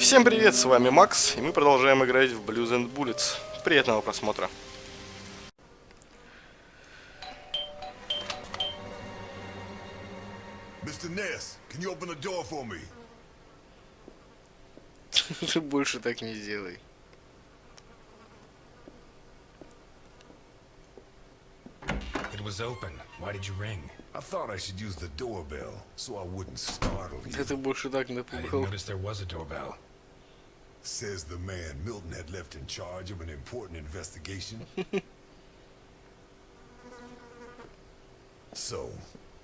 Всем привет, с вами Макс, и мы продолжаем играть в Blues and Bullets. Приятного просмотра. Mr. Ness, can you open the door for me? Ты больше так не сделай. It was open. Why did you ring? I thought I should use the doorbell so I wouldn't startle you. Ты больше так I didn't напугал. notice there was a doorbell. Says the man Milton had left in charge of an important investigation. So,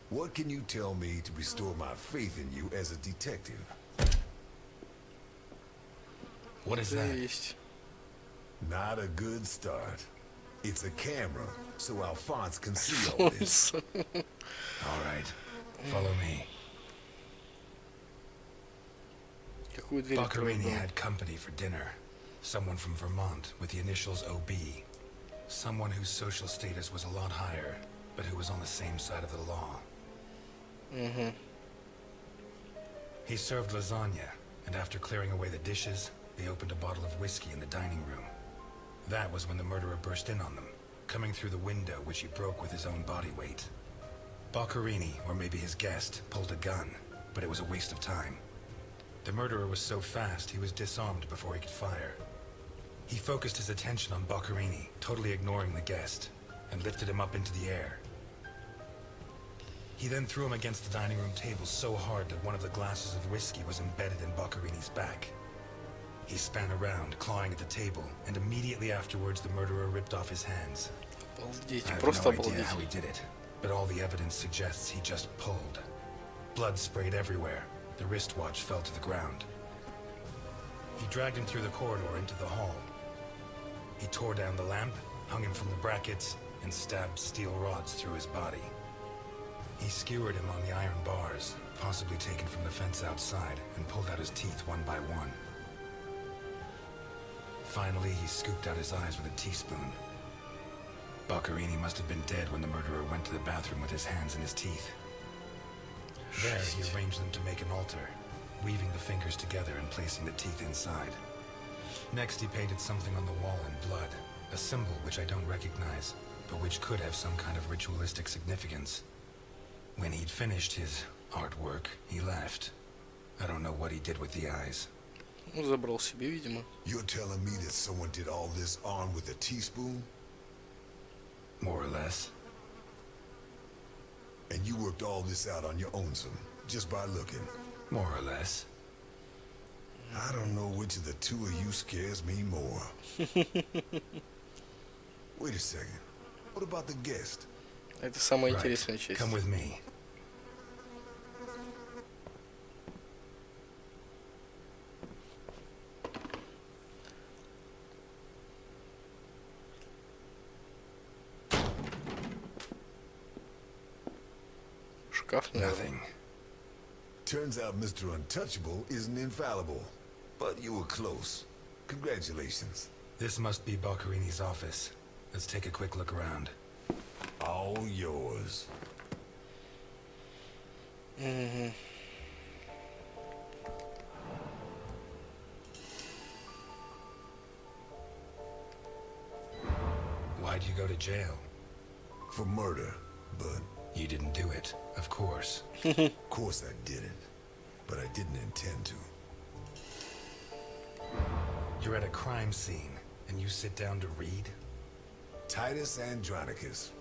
what can you tell me to restore my faith in you as a detective? What is Да, that? есть. Not a good start. It's a camera, so Alphonse can see all this. All right. Follow me. Какую дверь Boccherini открыл? had company for dinner. Someone from Vermont with the initials OB. Someone whose social status was a lot higher, but who was on the same side of the law. He served lasagna, and after clearing away the dishes, they opened a bottle of whiskey in the dining room. That was when the murderer burst in on them, coming through the window which he broke with his own body weight. Boccherini, or maybe his guest, pulled a gun, but it was a waste of time. The murderer was so fast he was disarmed before he could fire. He focused his attention on Boccherini, totally ignoring the guest, and lifted him up into the air. He then threw him against the dining room table so hard that one of the glasses of whiskey was embedded in Boccherini's back. He span around, clawing at the table, and immediately afterwards the murderer ripped off his hands. Обалдеть, I have просто no idea обалдеть. how he did it, but all the evidence suggests he just pulled. Blood sprayed everywhere. The wristwatch fell to the ground. He dragged him through the corridor into the hall. He tore down the lamp, hung him from the brackets, and stabbed steel rods through his body. He skewered him on the iron bars, possibly taken from the fence outside, and pulled out his teeth one by one. Finally, he scooped out his eyes with a teaspoon. Boccherini must have been dead when the murderer went to the bathroom with his hands in his teeth. There, he arranged them to make an altar, weaving the fingers together and placing the teeth inside. Next, he painted something on the wall in blood, a symbol which I don't recognize, but which could have some kind of ritualistic significance. When he'd finished his artwork, he left. I don't know what he did with the eyes. Ну, забрал себе, видимо. You're telling me that someone did all this armed with a teaspoon? More or less. And you worked all this out on your own, just by looking? More or less. I don't know which of the two of you scares me more. Wait a second. What about the guest? Это самая Right. интересная часть. Come with me. Шкаф, наверное. Nothing. Turns out Mr. Untouchable isn't infallible. But you were close. Congratulations. This must be Boccherini's office. Let's take a quick look around. All yours. Why'd you go to jail? For murder. But, You didn't do it, of course. of course I didn't. But I didn't intend to. You're at a crime scene, and you sit down to read? Titus Andronicus.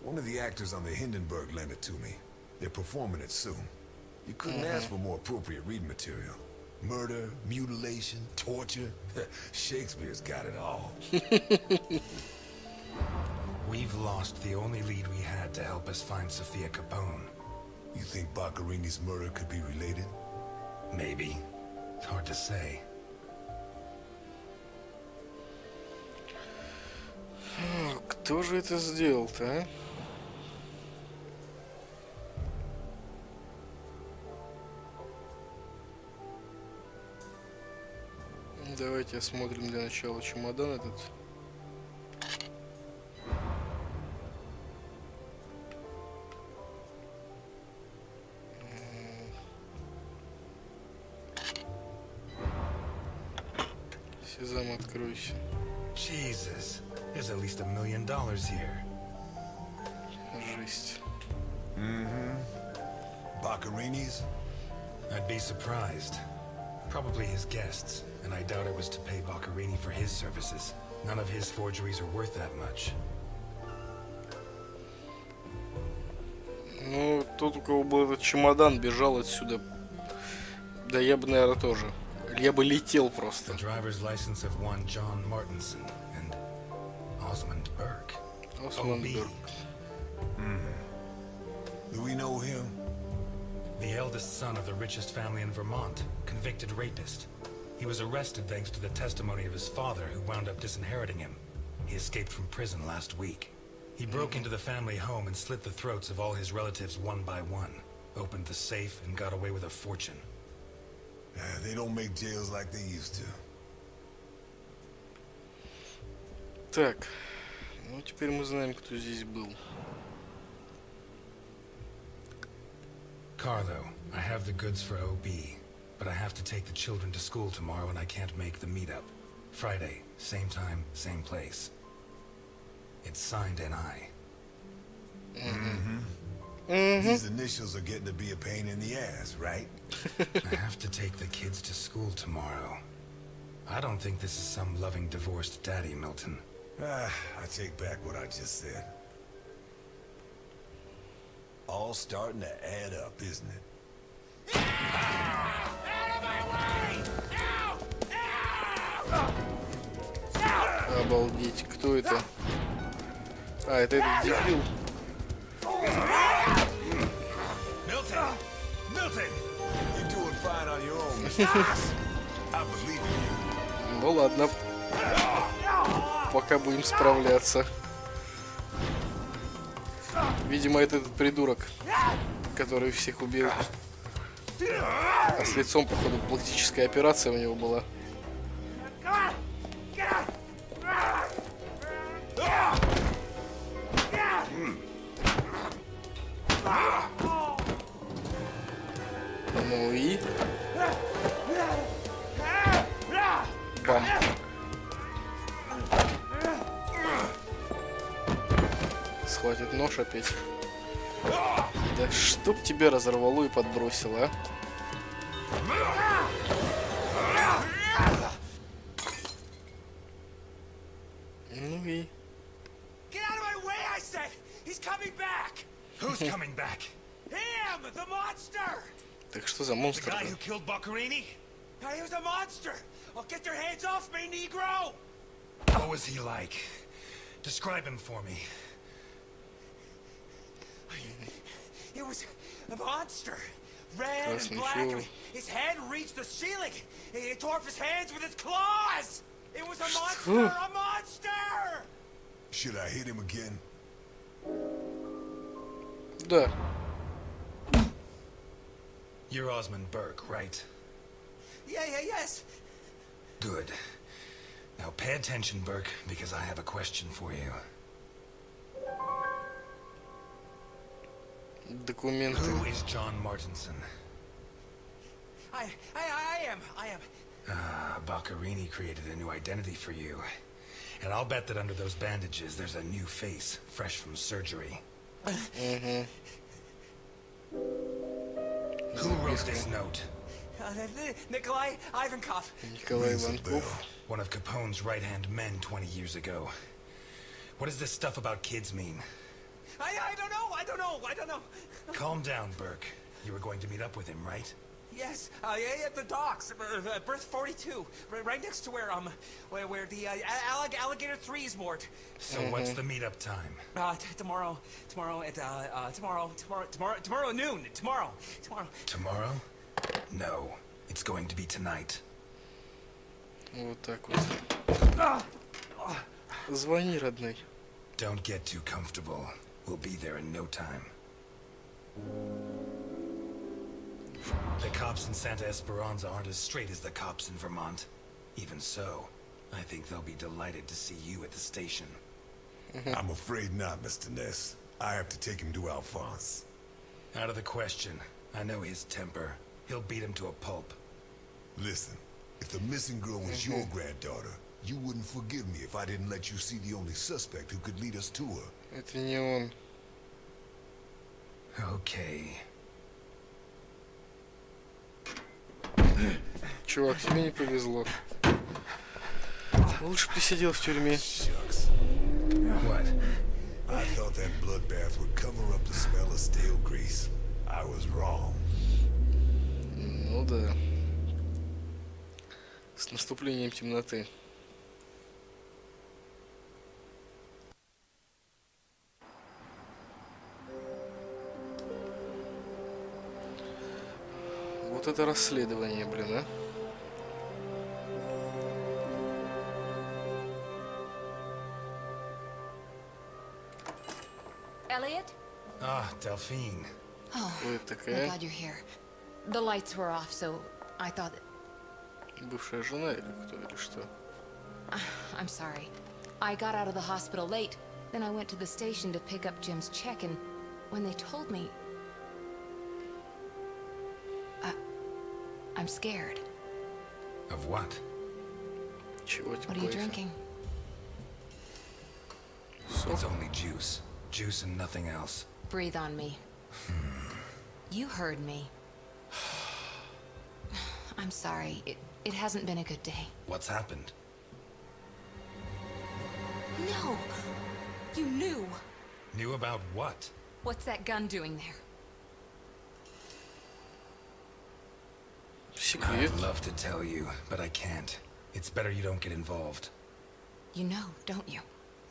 One of the actors on the Hindenburg lent it to me. They're performing it soon. You couldn't ask for more appropriate reading material. Murder, mutilation, torture. Shakespeare's got it all. We've lost the only lead we had to help us find Sophia Capone. You think Boccherini's murder could be related? Maybe. It's hard to say. Кто же это сделал-то, а? Давайте осмотрим для начала чемодан этот. Сезам, откройся. Jesus, there's at least $1 million here. Жесть. Boccarini's? I'd be surprised. Probably his guests, and I doubt it was to pay Boccarini for his services. None of his forgeries are worth that much. Ну, тот, у кого был этот чемодан, бежал отсюда. Да я бы, наверное, тоже. Я бы летел просто. The driver's license of one John Martinson and Osmond Burke. Осман OB. Бёрк. Do we know him? The eldest son of the richest family in Vermont, convicted rapist. He was arrested thanks to the testimony of his father, who wound up disinheriting him. He escaped from prison last week. He broke into the family home and slit the throats of all his relatives one by one, opened the safe, and got away with a fortune. They don't make jails like they used to. Так, ну теперь мы знаем, кто здесь был. Carlo, I have the goods for OB, but I have to take the children to school tomorrow and I can't make the meetup. Friday, same time, same place. It's signed NI. These initials are getting to be a pain in the ass, right? I have to take the kids to school tomorrow. I don't think this is some loving divorced daddy, Milton. I take back what I just said. All starting to add up, isn't it? Обалдеть, кто это? А, это этот дебил. Milton! Milton! You're doing fine on your own, I believe in you. Ну ладно. Пока будем справляться. Видимо, это этот придурок, который всех убил. А с лицом, походу, пластическая операция у него была. Ну и... Бам. Схватит нож опять. Да чтоб тебя разорвало и подбросило, а? Ну и... Get out of my way, I said! He's coming back! Who's coming back? Him! The monster! Так что за The монстр? guy who killed Boccarini? He was a monster! Oh, get your hands off me, Negro! What was he like? Describe him for me. He was a monster. Red and Красный black. фиол. His head reached the ceiling. He tore off his hands with his claws! It was a monster! Что? A monster! Should I hit him again? Да. You're Osmond Burke, right? Yes. Good. Now pay attention, Burke, because I have a question for you. Документы. Who is John Martinson? I am. Boccarini created a new identity for you. And I'll bet that under those bandages, there's a new face, fresh from surgery. Who wrote this note? Nikolai Ivankov. Николай Rings a Иванков. bell. One of Capone's right-hand men 20 years ago. What does this stuff about kids mean? I don't know. Calm down, Burke. You were going to meet up with him, right? Yes, at the docks, berth 42, right next to where the alligator 3 is moored. So what's the meetup time? Tomorrow at noon. Tomorrow. Tomorrow? No. It's going to be tonight. Вот так вот. Звони, родной. Don't get too comfortable. We'll be there in no time. The cops in Santa Esperanza aren't as straight as the cops in Vermont. Even so, I think they'll be delighted to see you at the station. I'm afraid not, Mr. Ness. I have to take him to Alphonse. Out of the question. I know his temper. He'll beat him to a pulp. Listen, If the missing girl was your granddaughter, you wouldn't forgive me if I didn't let you see the only suspect who could lead us to her. Это не он. Okay. Чувак, тебе не повезло. Лучше бы ты сидел в тюрьме. Shucks. What? I thought that bloodbath would cover up the smell of stale grease. I was wrong. Ну да. С наступлением темноты. Вот это расследование, блин, а? Elliot? Ah, Delphine. Oh, Кто это thank такая? God you're here. The lights were off, so I thought that... Бывшая жена или кто, или что? I'm sorry. I got out of the hospital late. Then I went to the station to pick up Jim's check, and when they told me... I'm scared. Of what? Чего тебе What are you боишься? drinking? It's only juice. Juice and nothing else. Breathe on me. You heard me. I'm sorry. It hasn't been a good day. What's happened? No! You knew! Knew about what? What's that gun doing there? Секрет. I'd love to tell you, but I can't. It's better you don't get involved. You know, don't you?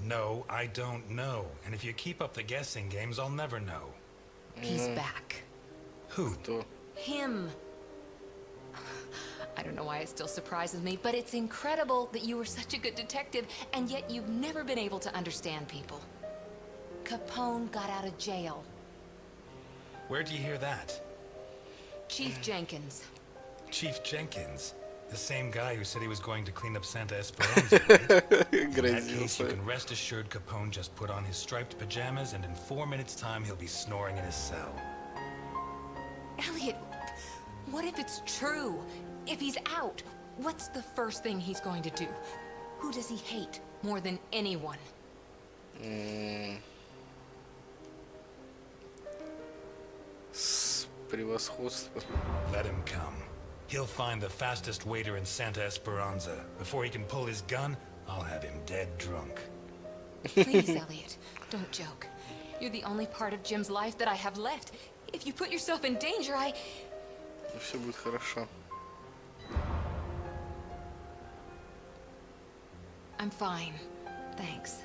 No, I don't know. And if you keep up the guessing games, I'll never know. He's back. Who? Кто? Him. I don't know why it still surprises me, but it's incredible that you were such a good detective, and yet you've never been able to understand people. Capone got out of jail. Where'd you hear that? Chief Jenkins. Chief Jenkins. The same guy who said he was going to clean up Santa Esperanza, right? In that case, you Грозился. can rest assured Capone just put on his striped pajamas, and in 4 minutes' time, he'll be snoring in his cell. Elliot, what if it's true? If he's out, what's the first thing he's going to do? Who does he hate more than anyone? С превосходства. Let him come. He'll find the fastest waiter in Santa Esperanza. Before he can pull his gun, I'll have him dead drunk. Please, Elliot, don't joke. You're the only part of Jim's life that I have left. If you put yourself in danger, И все будет хорошо. I'm fine. Thanks.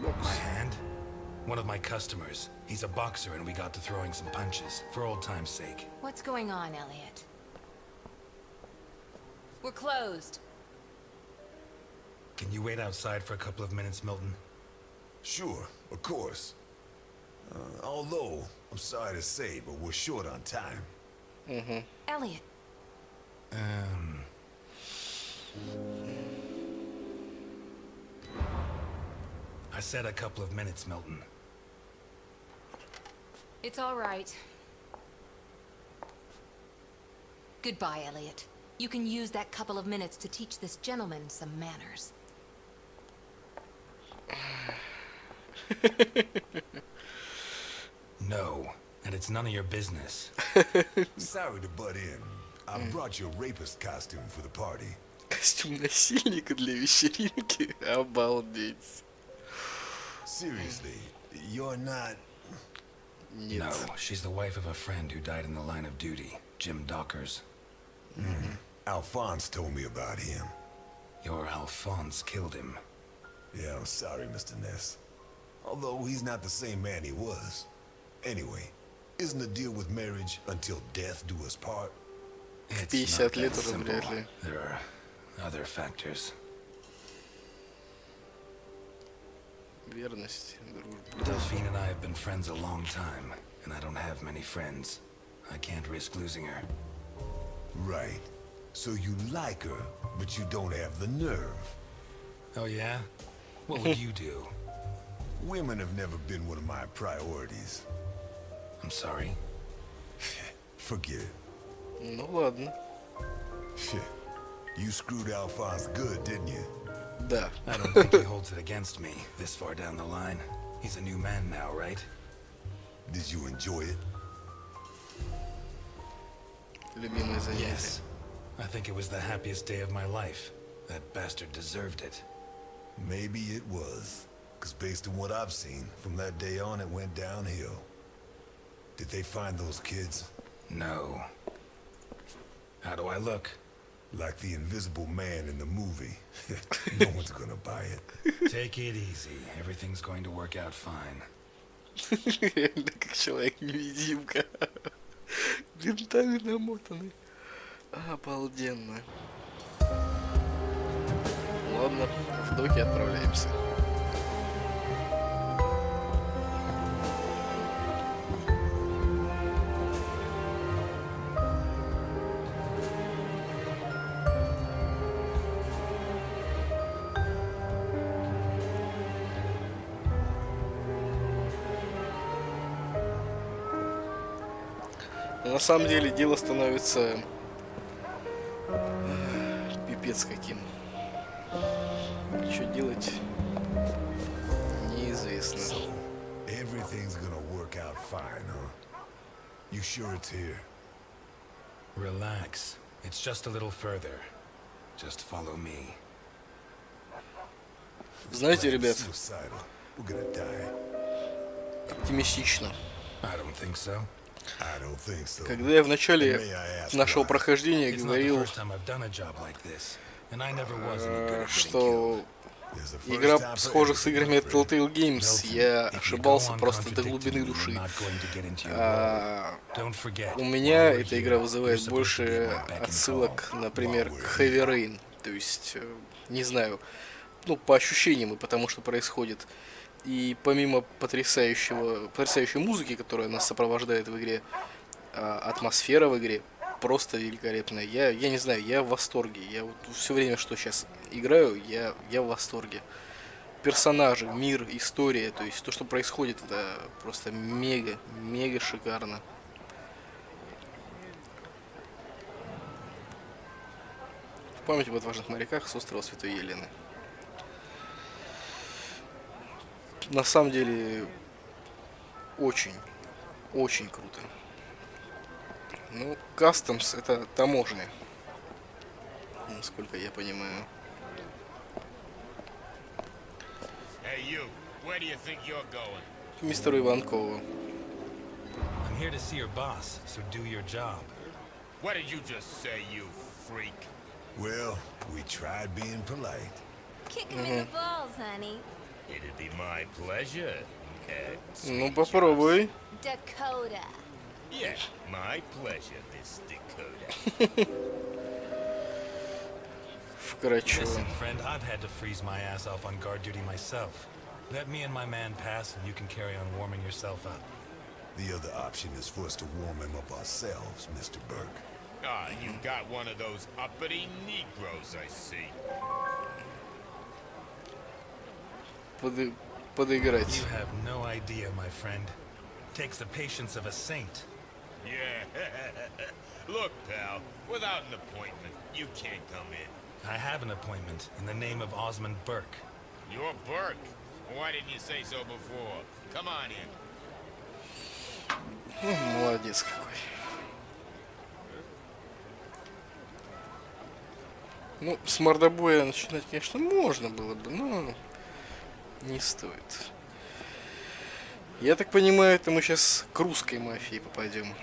My hand? One of my customers. He's a boxer and we got to throwing some punches, for old time's sake. What's going on, Elliot? We're closed. Can you wait outside for a couple of minutes, Milton? Sure, of course. Although, I'm sorry to say, but we're short on time. Elliot, I said a couple of minutes, Milton. it's all right. Goodbye, Elliot. You can use that couple of minutes to teach this gentleman some manners. No, and it's none of your business. Sorry to butt in. I brought your rapist costume for the party. Костюм насильника для вечеринки. Обалдеть. Seriously, you're not... Нет. No, she's the wife of a friend who died in the line of duty, Jim Dockers. Alphonse told me about him. Your Alphonse killed him. Yeah, I'm sorry, Mr. Ness. Although he's not the same man he was. Anyway, isn't the deal with marriage until death do us part? It's 50 not лет that уже simple. вряд ли. There are other factors. Верность, дружба. Delphine and I have been friends a long time, and I don't have many friends. I can't risk losing her. Right. So you like her, but you don't have the nerve. Oh yeah? What would you do? Women have never been one of my priorities. I'm sorry. Forget it. Ну ладно. Shit. You screwed Alphonse good, didn't you? Да. I don't think he holds it against me this far down the line. He's a new man now, right? Did you enjoy it? Любимое занятие. Yes. I think it was the happiest day of my life. That bastard deserved it. Maybe it was. Because based on what I've seen, from that day on it went downhill. Did they find those kids? No. How do I look? Like the invisible man in the movie. No one's gonna buy it. Take it easy. Everything's going to work out fine. Реально как человек-невидимка. Бинтами намотаны. Обалденно. Ладно, в доки отправляемся. Но на самом деле дело становится пипец каким. Что делать, неизвестно. Everything's gonna work out fine, huh? You sure it's here? Relax. It's just a little further. Just follow me. Знаете, ребят, Suicidal. We're gonna die. оптимистично. I don't think so. I don't think so. Когда я в начале May I ask нашего why? прохождения It's not the говорил, first time I've done a job like this, and I never was any good at getting killed. что There's a first игра time for схожа с everything, играми my friend. Telltale Games, Milton, я if you ошибался go on просто до contradicting глубины me, души. I'm not going to get into your А role. Don't forget, у меня while we're эта here, игра you're вызывает supposed to be больше at my beck and отсылок, call. например, к Heavy Rain. То есть, не знаю, ну, по ощущениям и потому, что происходит. И помимо потрясающей музыки, которая нас сопровождает в игре, атмосфера в игре просто великолепная. Я не знаю, я в восторге. Я вот все время, что сейчас играю, я в восторге. Персонажи, мир, история, то есть то, что происходит, это просто мега шикарно. В память об отважных моряках с острова Святой Елены. На самом деле очень круто. Ну, Customs это таможня, насколько я понимаю. Hey, you. Where do you think you're going? Мистеру Иванкову. I'm here to see your boss, so do your job. What did you just say, you freak? Well, we tried being polite. Kick him in the balls, honey. It'd be my pleasure. Ну, попробуй. Dakota. Yeah, my pleasure, Miss Dakota. Вкратчиво. Listen, friend, I've had to freeze my ass off on guard duty myself. Let me and my man pass, and you can carry on warming yourself up. The other option is for us to warm him up ourselves, Mr. Burke. Ah, you got one of those uppity Negroes, I see. Подыграть. You have no idea, my friend. Takes the patience of a saint. Yeah. Look, pal, without an appointment, you can't come in. I have an appointment in the name of Osmond Burke. You're Burke. Why didn't you say so before? Come on in. Молодец какой. Ну, с мордобоя начинать, конечно, можно было бы, но не стоит. Я так понимаю, это мы сейчас к русской мафии попадем.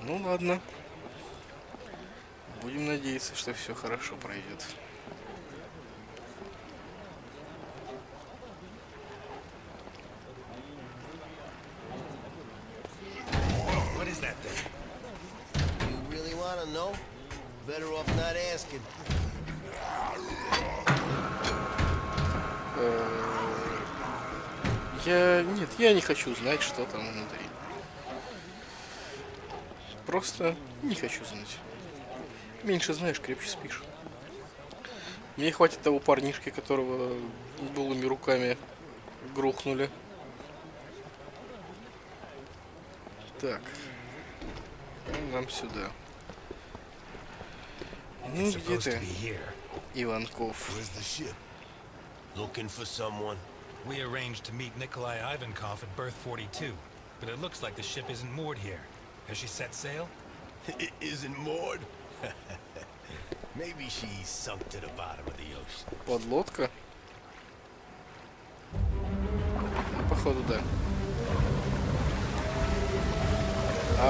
Ну ладно. Будем надеяться, что все хорошо пройдет. What is that thing? You really want to know? Better off not asking. Я не хочу знать, что там внутри. Просто не хочу знать. Меньше знаешь, крепче спишь. Мне хватит того парнишки, которого голыми руками грохнули. Так. Нам сюда. Ну где ты, Иванков? Where's the ship? Looking for someone? We arranged to meet Nikolai Ivankov at berth 42, but it looks like the ship isn't moored here. Has she set sail? It isn't moored? Maybe she's sunk to the bottom of the ocean. Подлодка? Ну, походу, да.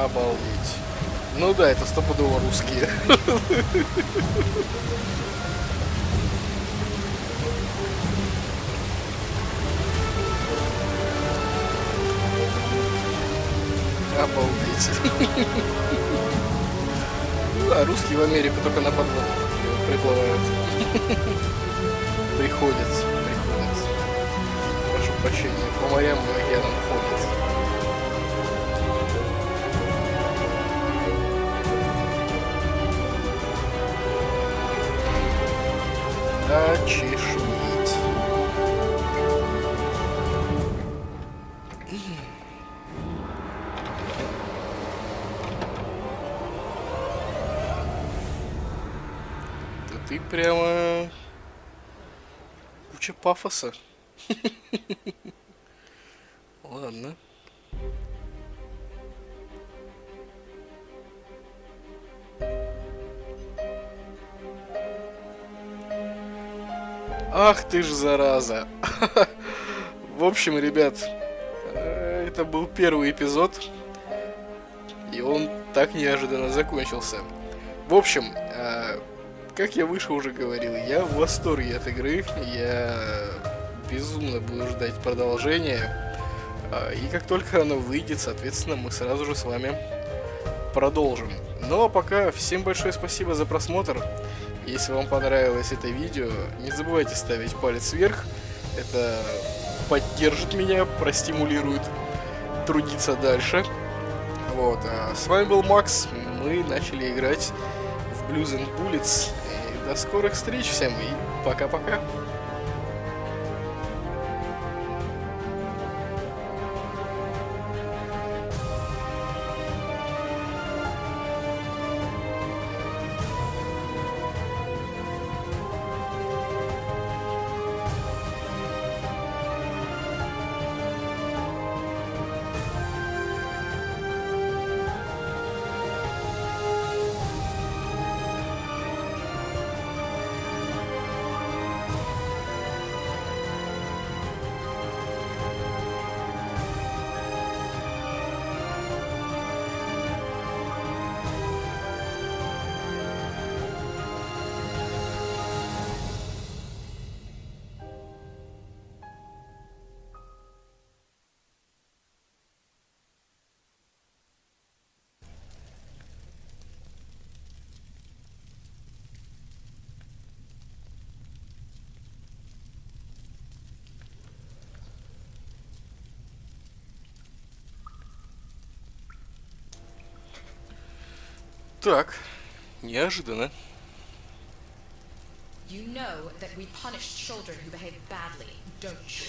Обалдеть. Ну да, это стопудово русские. Обалдеть. Да, русские в Америку только на подводку приплывают. Приходится. Прошу прощения, по морям и океанам ходят. Очешуеть. Да ты прямо куча пафоса. Ладно. Ах ты ж зараза. В общем, ребят, это был первый эпизод, и он так неожиданно закончился. В общем, как я выше уже говорил, я в восторге от игры, я безумно буду ждать продолжения, и как только оно выйдет, соответственно, мы сразу же с вами продолжим. Ну а пока всем большое спасибо за просмотр. Если вам понравилось это видео, не забывайте ставить палец вверх. Это поддержит меня, простимулирует трудиться дальше. Вот. А с вами был Макс. Мы начали играть в Blues and Bullets. И до скорых встреч всем и пока-пока. Так, неожиданно. You know that we punished children who behave badly, don't you?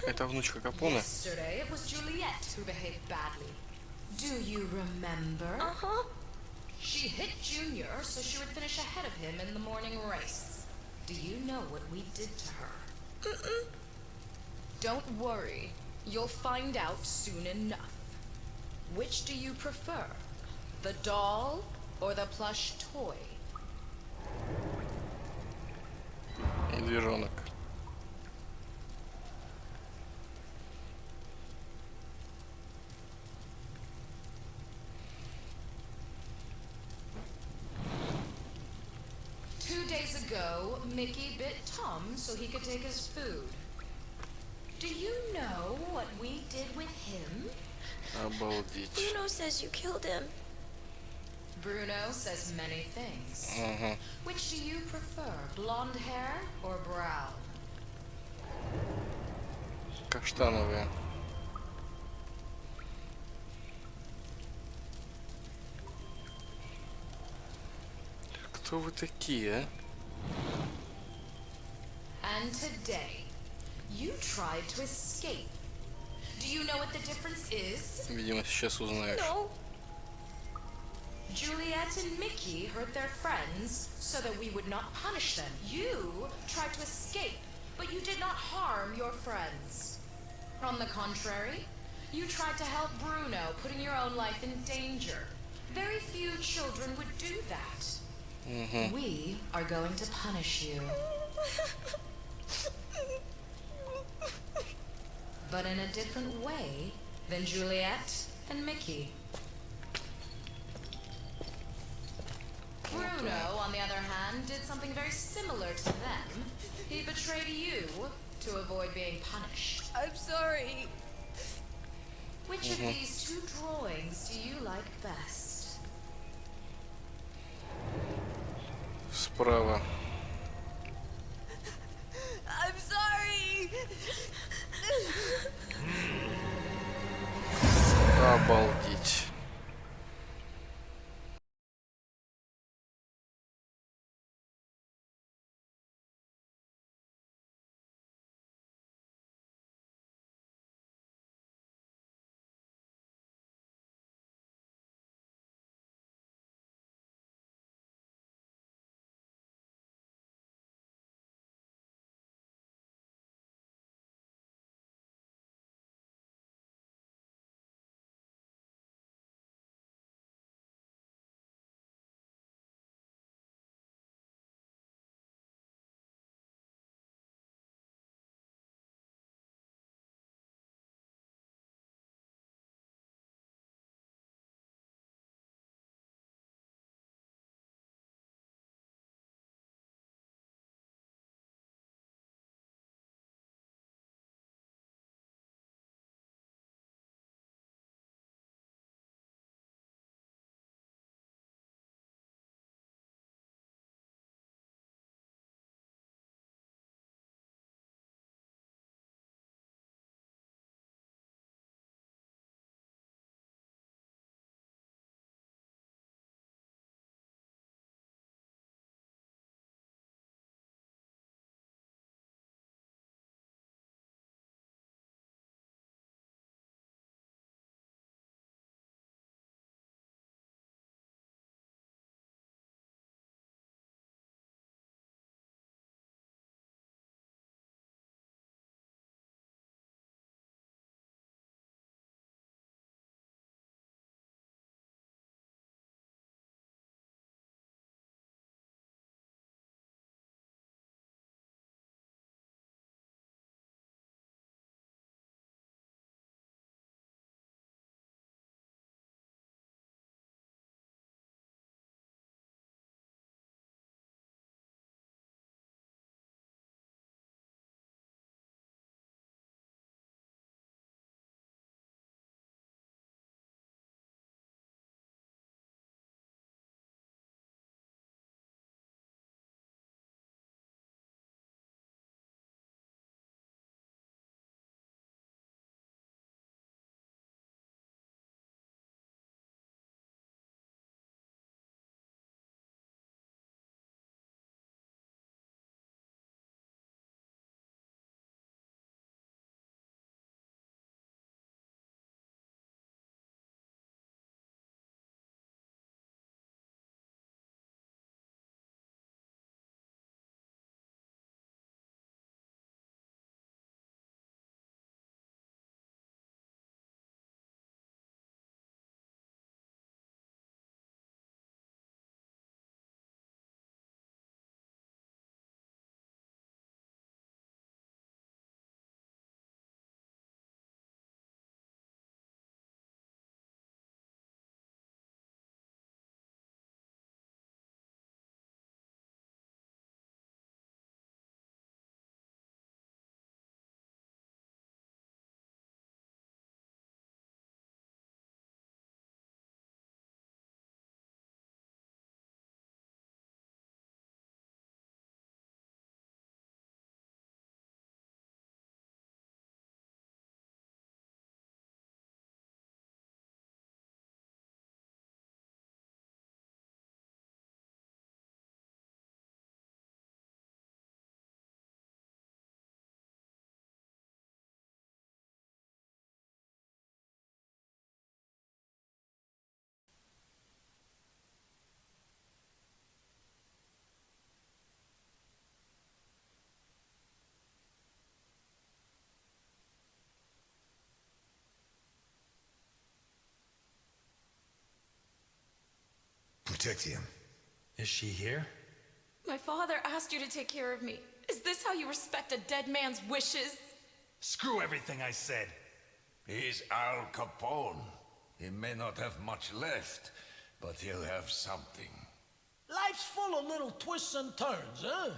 Это внучка Капоне. Yesterday it was Juliet who behaved badly. Do you remember? Uh-huh. She hit Junior so she would finish ahead of him in the morning race. Do you know what we did to her? Mm-mm. Don't worry. You'll find out soon enough. Which do you prefer? The doll or the plush toy? Медвежонок. Days ago, Mickey bit Tom so he could take his food. Do you know what we did with him? Обалдеть. Bruno says you killed him. Bruno says many things. Ага. Which do you prefer, blonde hair or brown? Каштановые. Кто вы такие, а? And today, you tried to escape. Do you know what the difference is? Видимо, сейчас узнаешь. No. Juliet and Mickey hurt their friends so that we would not punish them. You tried to escape, but you did not harm your friends. On the contrary, you tried to help Bruno, putting your own life in danger. Very few children would do that. We are going to punish you. But in a different way than Juliet and Mickey. Bruno, on the other hand, did something very similar to them. He betrayed you to avoid being punished. I'm sorry. Which of these two drawings do you like best? Справа. I'm sorry. Обалдеть. protect him. Is she here? My father asked you to take care of me. Is this how you respect a dead man's wishes? Screw everything I said. He's Al Capone. He may not have much left, but he'll have something. Life's full of little twists and turns, huh?